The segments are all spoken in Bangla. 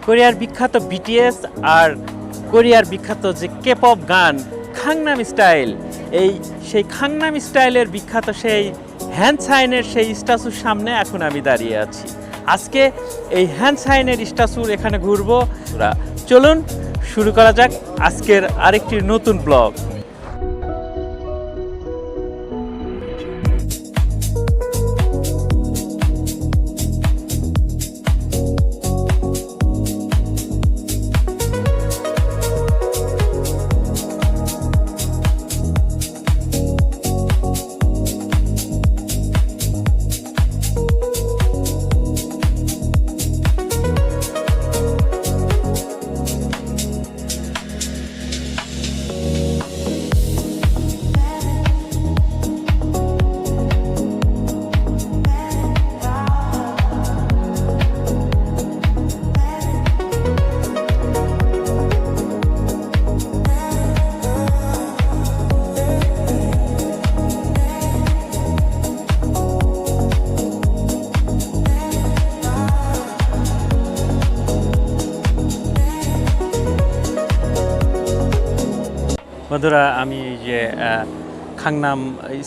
কোরিয়ার বিখ্যাত বিটিএস আর কোরিয়ার বিখ্যাত যে কেপপ গান গাংনাম স্টাইল, সেই গাংনাম স্টাইলের বিখ্যাত সেই হ্যানসাইনের সেই স্ট্যাচুর সামনে এখন আমি দাঁড়িয়ে আছি। আজকে এই হ্যানসাইনের স্ট্যাচুর এখানে ঘুরবো। চলুন শুরু করা যাক আজকের আরেকটি নতুন ব্লগ। বন্ধুরা, আমি এই যে গাংনাম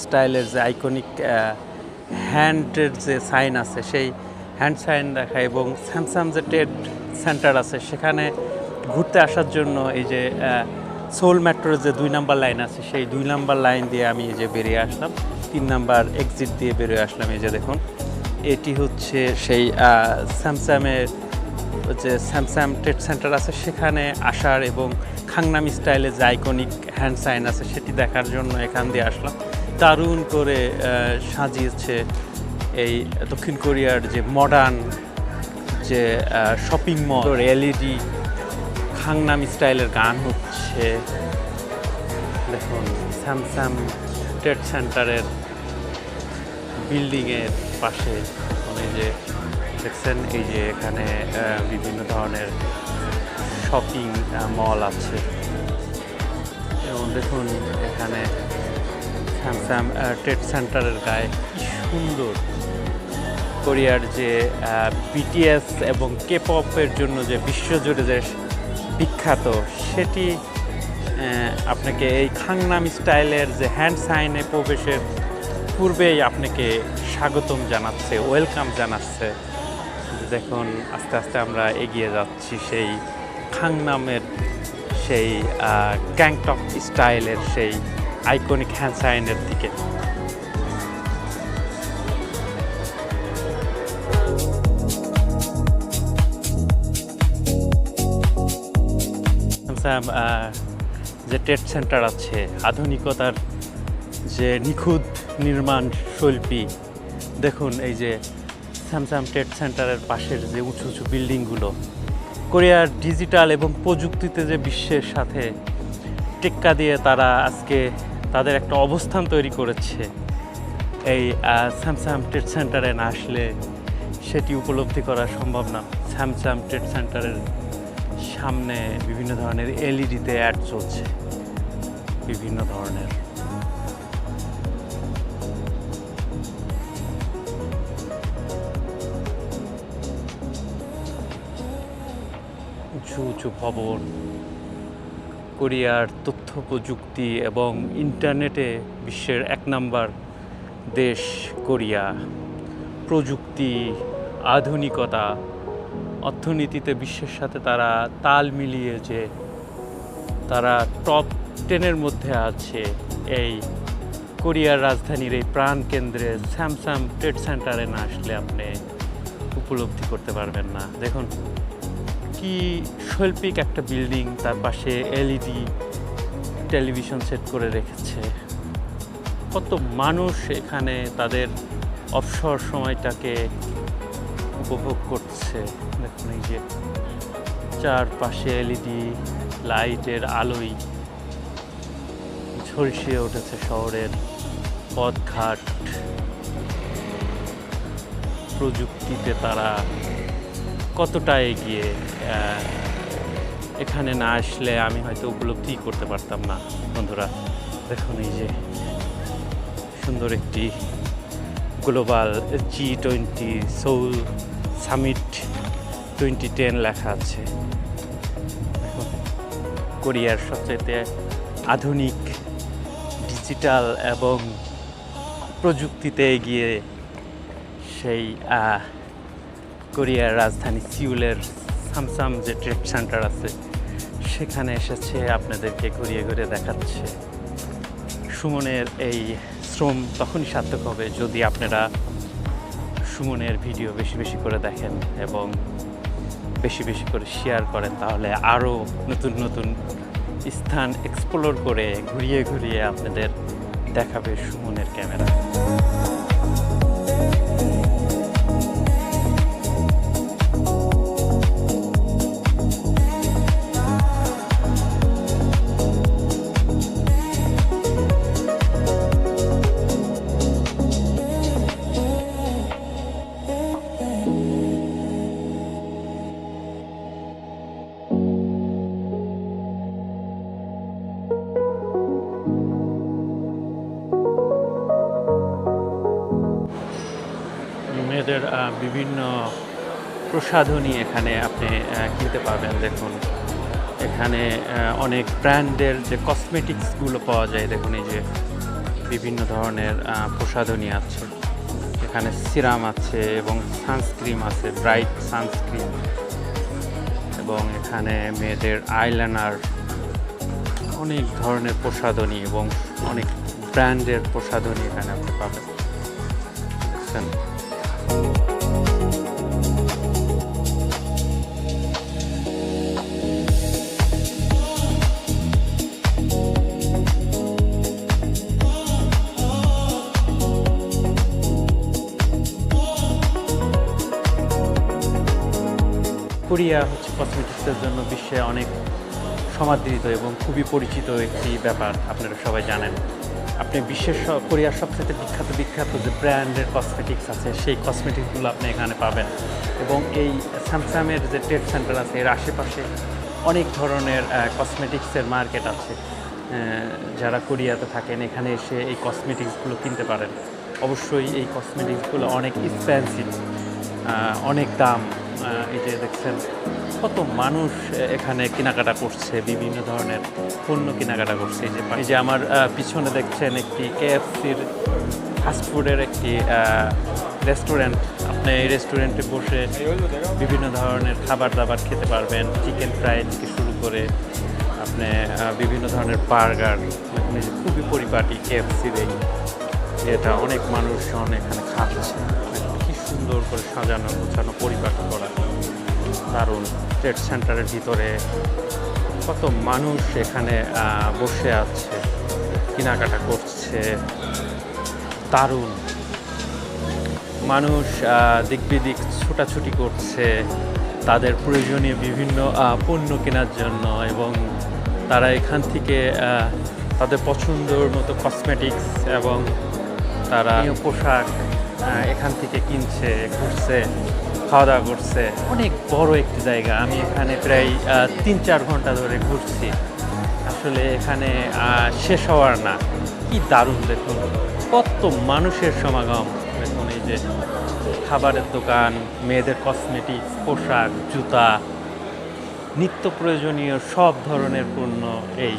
স্টাইলের যে আইকনিক হ্যান্ডের যে সাইন আছে সেই হ্যান্ড সাইন দেখা এবং স্যামসাং যে ট্রেড সেন্টার আছে সেখানে ঘুরতে আসার জন্য এই যে সোল মেট্রোর যে 2 নম্বর লাইন আছে সেই 2 নম্বর লাইন দিয়ে আমি এই যে বেরিয়ে আসলাম, 3 নম্বর এক্সিট দিয়ে বেরিয়ে আসলাম। এই যে দেখুন, এটি হচ্ছে সেই স্যামসাংয়ের যে স্যামসাং ট্রেড সেন্টার আছে সেখানে আসার এবং গাংনাম স্টাইলের যে আইকনিক হ্যান্ড সাইন আছে সেটি দেখার জন্য এখান দিয়ে আসলাম। দারুণ করে সাজিয়েছে এই দক্ষিণ কোরিয়ার যে মডার্ন যে শপিং মল, এলইডি গাংনাম স্টাইলের গান হচ্ছে। দেখুন, স্যামসাং ট্রেড সেন্টারের বিল্ডিংয়ের পাশে মানে যে দেখছেন এই যে এখানে বিভিন্ন ধরনের শপিং মল আছে এবং দেখুন এখানে স্যামসাং ট্রেড সেন্টারের গায়ে কি সুন্দর কোরিয়ার যে বিটিএস এবং কেপপের জন্য যে বিশ্বজুড়ে যে বিখ্যাত সেটি আপনাকে এই গাংনাম স্টাইলের যে হ্যান্ড সাইনে প্রবেশের পূর্বেই আপনাকে স্বাগতম জানাচ্ছে, ওয়েলকাম জানাচ্ছে। দেখুন আস্তে আস্তে আমরা এগিয়ে যাচ্ছি সেই গাংনামের সেই গ্যাংটক স্টাইলের সেই আইকনিক হ্যান্ড সাইনের দিকে। যে ট্রেড সেন্টার আছে, আধুনিকতার যে নিখুঁত নির্মাণ শৈল্পী। দেখুন এই যে স্যামসাং ট্রেড সেন্টারের পাশের যে উঁচু উঁচু বিল্ডিংগুলো, কোরিয়ার ডিজিটাল এবং প্রযুক্তিতে যে বিশ্বের সাথে টেক্কা দিয়ে তারা আজকে তাদের একটা অবস্থান তৈরি করেছে। এই স্যামসাং ট্রেড সেন্টারে না আসলে সেটি উপলব্ধি করা সম্ভব না। স্যামসাং ট্রেড সেন্টারের সামনে বিভিন্ন ধরনের এলইডিতে অ্যাড চলছে, বিভিন্ন ধরনের। উঁচু উঁচু ভবন, কোরিয়ার তথ্য প্রযুক্তি এবং ইন্টারনেটে বিশ্বের 1 নম্বর দেশ কোরিয়া। প্রযুক্তি, আধুনিকতা, অর্থনীতিতে বিশ্বের সাথে তারা তাল মিলিয়ে যে তারা টপ 10-এর মধ্যে আছে। এই কোরিয়ার রাজধানীর এই প্রাণকেন্দ্রে স্যামসাং ট্রেড সেন্টারে না আসলে আপনি উপলব্ধি করতে পারবেন না। দেখুন কি শৈল্পিক একটা বিল্ডিং, তার পাশে এলইডি টেলিভিশন সেট করে রেখেছে। কত মানুষ এখানে তাদের অবসর সময়টাকে উপভোগ করছে। দেখুন এই যে চারপাশে এলইডি লাইটের আলোয় ঝলসিয়ে উঠেছে শহরের পথঘাট। প্রযুক্তিতে তারা কতটা এগিয়ে, এখানে না আসলে আমি হয়তো উপলব্ধি করতে পারতাম না। বন্ধুরা দেখুন এই যে সুন্দর একটি গ্লোবাল G20 সোল সামিট 2010 লেখা আছে। কোরিয়ার সবচেয়ে আধুনিক ডিজিটাল এবং প্রযুক্তিতে এগিয়ে সেই কোরিয়ার রাজধানী সিউলের সামসাম যে ট্রেড সেন্টার আছে সেখানে এসেছে, আপনাদেরকে ঘুরিয়ে ঘুরে দেখাচ্ছে। সুমনের এই শ্রম তখনই সার্থক হবে যদি আপনারা সুমনের ভিডিও বেশি বেশি করে দেখেন এবং বেশি বেশি করে শেয়ার করেন, তাহলে আরও নতুন নতুন স্থান এক্সপ্লোর করে ঘুরিয়ে ঘুরিয়ে আপনাদের দেখাবে সুমনের ক্যামেরা। মেয়েদের বিভিন্ন প্রসাধনী এখানে আপনি কিনতে পাবেন। দেখুন এখানে অনেক ব্র্যান্ডের যে কসমেটিক্সগুলো পাওয়া যায়। দেখুন এই যে বিভিন্ন ধরনের প্রসাধনী আছে, এখানে সিরাম আছে এবং সানস্ক্রিন আছে, ব্রাইট সানস্ক্রিন, এবং এখানে মেয়েদের আইলাইনার, অনেক ধরনের প্রসাধনী এবং অনেক ব্র্যান্ডের প্রসাধনী এখানে আপনি পাবেন। দেখছেন কোরিয়া হচ্ছে কসমেটিক্সের জন্য বিশ্বে অনেক সমাদৃত এবং খুবই পরিচিত একটি ব্যাপার, আপনারা সবাই জানেন। আপনি বিশ্বের কোরিয়ার সবচেয়ে বিখ্যাত যে ব্র্যান্ডের কসমেটিক্স আছে সেই কসমেটিক্সগুলো আপনি এখানে পাবেন। এবং এই স্যামসামের যে ট্রেড সেন্টার আছে এর আশেপাশে অনেক ধরনের কসমেটিক্সের মার্কেট আছে। যারা কোরিয়াতে থাকেন এখানে এসে এই কসমেটিক্সগুলো কিনতে পারেন। অবশ্যই এই কসমেটিক্সগুলো অনেক এক্সপেন্সিভ, অনেক দাম। এই যে দেখছেন কত মানুষ এখানে কেনাকাটা করছে, বিভিন্ন ধরনের পণ্য কেনাকাটা করছে। এই যে আমার পিছনে দেখছেন একটি KFCর ফাস্টফুডের একটি রেস্টুরেন্ট। আপনি এই রেস্টুরেন্টে বসে বিভিন্ন ধরনের খাবার দাবার খেতে পারবেন, চিকেন ফ্রাই থেকে শুরু করে আপনি বিভিন্ন ধরনের বার্গার। এখানে খুবই পরিপাটি KFCর এটা, অনেক মানুষজন এখানে খাচ্ছে। কি সুন্দর করে সাজানো গোছানো পরিপাটি করা, দারুণ। ট্রেড সেন্টারের ভিতরে কত মানুষ এখানে বসে আছে, কেনাকাটা করছে, দারুণ। মানুষ দিক বিদিক ছোটাছুটি করছে তাদের প্রয়োজনীয় বিভিন্ন পণ্য কেনার জন্য, এবং তারা এখান থেকে তাদের পছন্দের মতো কসমেটিক্স এবং তারা পোশাক এখান থেকে কিনছে, ঘুরছে, খাওয়া দাওয়া করছে। অনেক বড় একটি জায়গা। আমি এখানে প্রায় 3-4 ঘন্টা ধরে ঘুরছি। আসলে এখানে শেষ হওয়ার না। কি দারুণ, দেখুন কত মানুষের সমাগম। দেখুন এই যে খাবারের দোকান, মেয়েদের কসমেটিক্স, পোশাক, জুতা, নিত্য প্রয়োজনীয় সব ধরনের পণ্য এই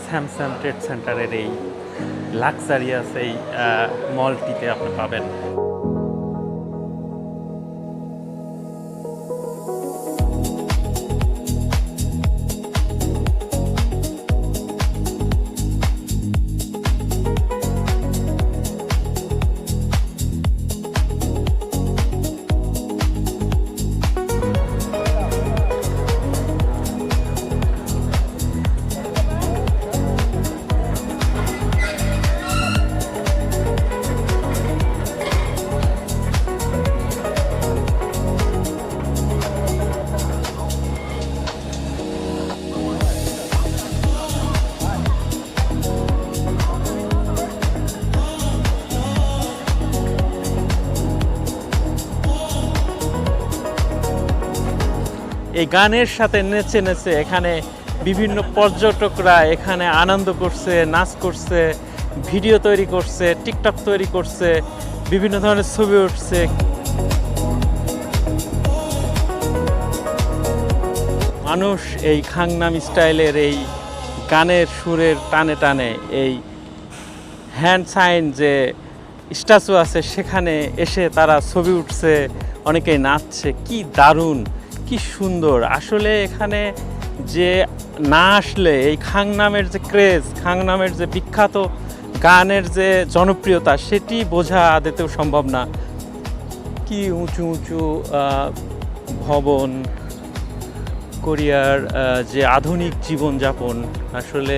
স্যামসাং ট্রেড সেন্টারের এই লাক্সারিয়াস এই মলটিতে আপনি পাবেন। এই গানের সাথে নেচে নেচে এখানে বিভিন্ন পর্যটকরা এখানে আনন্দ করছে, নাচ করছে, ভিডিও তৈরি করছে, টিকটক তৈরি করছে, বিভিন্ন ধরনের ছবি উঠছে। মানুষ এই খাংনাম স্টাইলের এই গানের সুরের টানে টানে এই হ্যান্ড সাইন যে স্ট্যাচু আছে সেখানে এসে তারা ছবি উঠছে, অনেকেই নাচছে। কি দারুণ, কি সুন্দর। আসলে এখানে যে না আসলে এই খাংনামের যে ক্রেজ, খাংনামের যে বিখ্যাত গানের যে জনপ্রিয়তা সেটি বোঝা আদতেও সম্ভব না। কি উঁচু উঁচু ভবন, কোরিয়ার যে আধুনিক জীবনযাপন, আসলে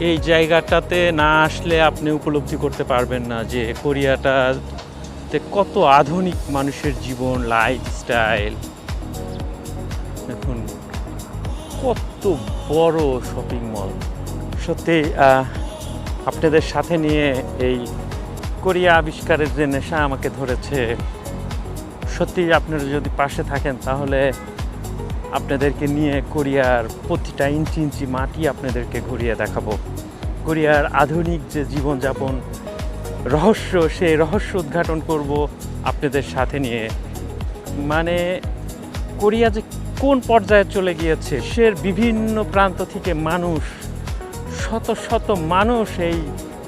এই জায়গাটাতে না আসলে আপনি উপলব্ধি করতে পারবেন না যে কোরিয়াটাতে কত আধুনিক মানুষের জীবন, লাইফস্টাইল। দেখুন কত বড় শপিং মল। সত্যি আপনাদের সাথে নিয়ে এই কোরিয়া আবিষ্কারের যে নেশা আমাকে ধরেছে, সত্যি আপনারা যদি পাশে থাকেন তাহলে আপনাদেরকে নিয়ে কোরিয়ার প্রতিটা ইঞ্চি ইঞ্চি মাটি আপনাদেরকে ঘুরিয়ে দেখাবো। কোরিয়ার আধুনিক যে জীবনযাপন রহস্য, সেই রহস্য উদ্ঘাটন করব আপনাদের সাথে নিয়ে। মানে কোরিয়া যে কোন পর্যায়ে চলে গিয়েছে, সে বিভিন্ন প্রান্ত থেকে মানুষ, শত শত মানুষ এই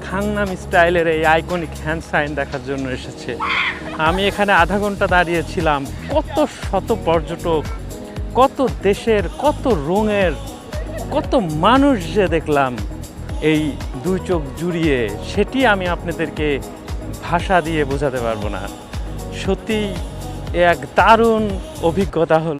খাংনাম স্টাইলের এই আইকনিক হ্যান্ড সাইন দেখার জন্য এসেছে। আমি এখানে আধা ঘন্টা দাঁড়িয়েছিলাম। কত শত পর্যটক, কত দেশের, কত রঙের, কত মানুষ যে দেখলাম এই দুই চোখ জুড়িয়ে, সেটি আমি আপনাদেরকে ভাষা দিয়ে বোঝাতে পারবো না। সত্যি এক দারুণ অভিজ্ঞতা হল।